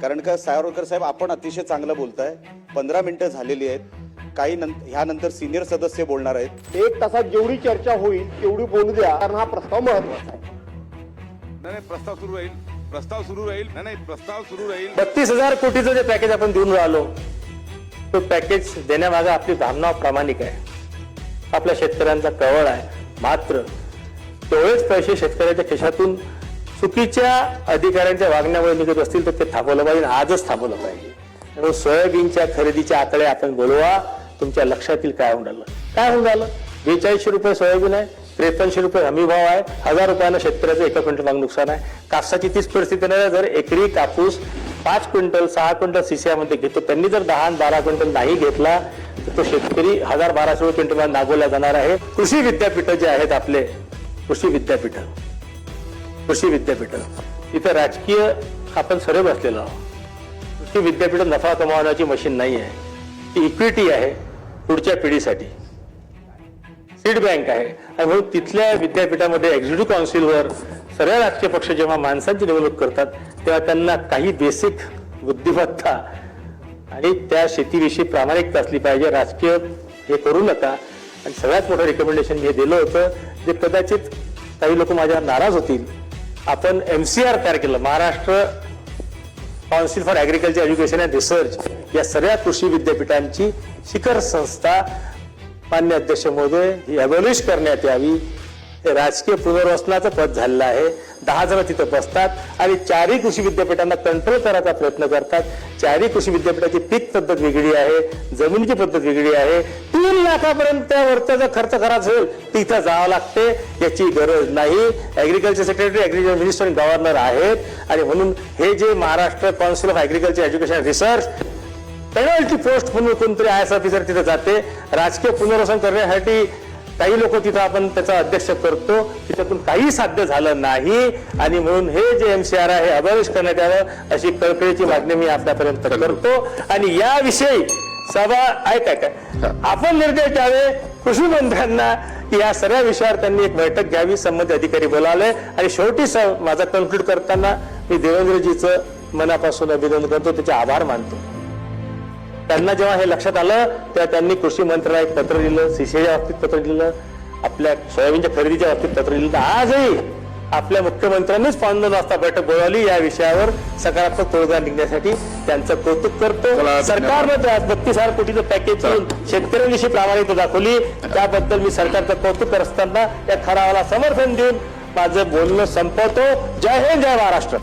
कारण का सावरकर साहेब आपण अतिशय चांगलं बोलताय. 15 मिनिटं झालेली आहेत. काही ह्यानंतर सिनियर सदस्य बोलणार आहेत. 1 तासात जेवढी चर्चा होईल तेवढी बोलू द्या, कारण हा प्रस्ताव महत्त्वाचा आहे. नाही प्रस्ताव सुरू राहील. प्रस्ताव सुरू राहील. 32,000 कोटीचं जे पॅकेज आपण देऊन राहिलो तो पॅकेज देण्यामागे आपली भावना प्रामाणिक आहे. आपल्या शेतकऱ्यांचा कवळ आहे. मात्र तेवढेच पैसे शेतकऱ्याच्या खिशातून चुकीच्या अधिकाऱ्यांच्या वागण्यामुळे निघत असतील तर ते थांबवलं पाहिजे. आजच थांबवलं पाहिजे. म्हणून सोयाबीनच्या खरेदीचे आकडे आपण बोलवा. तुमच्या लक्षात येईल काय होऊन राहिलं. 4200 रुपये सोयाबीन आहे, 5300 रुपये हमी भाव आहे. 1000 रुपयानं शेतकऱ्याचं 1 क्विंटल माग नुकसान आहे. कापसाची तीच परिस्थिती नाही. जर एकरी कापूस 5 क्विंटल 6 क्विंटल सीसीआयमध्ये घेतो, त्यांनी जर 10 आणि 12 क्विंटल नाही घेतला तर तो शेतकरी 1200 क्विंटल नागवला जाणार आहे. कृषी विद्यापीठ जे आहेत आपले कृषी विद्यापीठ इथं राजकीय आपण सर्व बसलेलो आहोत. कृषी विद्यापीठ नफा कमावण्याची मशीन नाही आहे. ती इक्विटी आहे पुढच्या पिढीसाठी. सीड बँक आहे. आणि म्हणून तिथल्या विद्यापीठामध्ये एक्झिक्युटिव्ह काउन्सिलवर सर्व राजकीय पक्ष जेव्हा माणसांची निवडणूक करतात तेव्हा त्यांना काही बेसिक बुद्धिमत्ता आणि त्या शेतीविषयी प्रामाणिकता असली पाहिजे. राजकीय हे करू नका. आणि सगळ्यात मोठं रिकमेंडेशन हे दिलं होतं जे कदाचित काही लोक माझ्यावर नाराज होतील. आपण MCR तयार केलं, Maharashtra council for agriculture education and research. या सर्व कृषी विद्यापीठांची शिखर संस्था मान्य अध्यक्ष महोदय ही अबॉलिश करण्यात यावी. हे राजकीय पुनर्वसनाचं पद झालेलं आहे. 10 जण तिथं बसतात आणि 4ही कृषी विद्यापीठांना कंट्रोल करायचा प्रयत्न करतात. 4ही कृषी विद्यापीठाची पीक पद्धत वेगळी आहे, जमिनीची पद्धत वेगळी आहे. 3 लाखापर्यंत वरचा जर खर्च करायचा असेल तिथं जावं लागते. याची गरज नाही. ॲग्रिकल्चर सेक्रेटरी, ॲग्रिकल्चर मिनिस्टर आणि गव्हर्नर आहेत. आणि म्हणून हे जे Maharashtra council of agriculture education research penalty post म्हणून कोणतरी IAS ऑफिसर तिथे जाते. राजकीय पुनर्वसन करण्यासाठी काही लोक तिथं आपण त्याचा अध्यक्ष करतो. तिच्यातून काही साध्य झालं नाही. आणि म्हणून हे जे MCR आहे हे अबॉलिश करण्यात यावं अशी कळकळीची मागणी मी आपल्यापर्यंत करतो. आणि याविषयी सभा काय आपण निर्देश द्यावे कृषी मंत्र्यांना की या सर्व विषयावर त्यांनी एक बैठक घ्यावी. संबंधित अधिकारी बोलावले. आणि शेवटी माझा कन्क्लूड करताना मी देवेंद्रजीचं मनापासून अभिनंदन करतो, त्याचे आभार मानतो. त्यांना जेव्हा हे लक्षात आलं तेव्हा त्यांनी कृषी मंत्र्यांना एक पत्र दिलं, CCIच्या बाबतीत पत्र दिलं, आपल्या सोयाबीनच्या खरेदीच्या बाबतीत पत्र दिलं. आजही आपल्या मुख्यमंत्र्यांनीच 5 वाजता बैठक बोलावली या विषयावर सकारात्मक तोडगा निघण्यासाठी. त्यांचं कौतुक करतो. सरकारनं 32,000 कोटीचं पॅकेज देऊन शेतकऱ्यांविषयी प्रामाणिकता दाखवली. त्याबद्दल मी सरकारचं कौतुक करत असताना या ठरावाला समर्थन देऊन माझं बोलणं संपवतो. जय हिंद, जय महाराष्ट्र.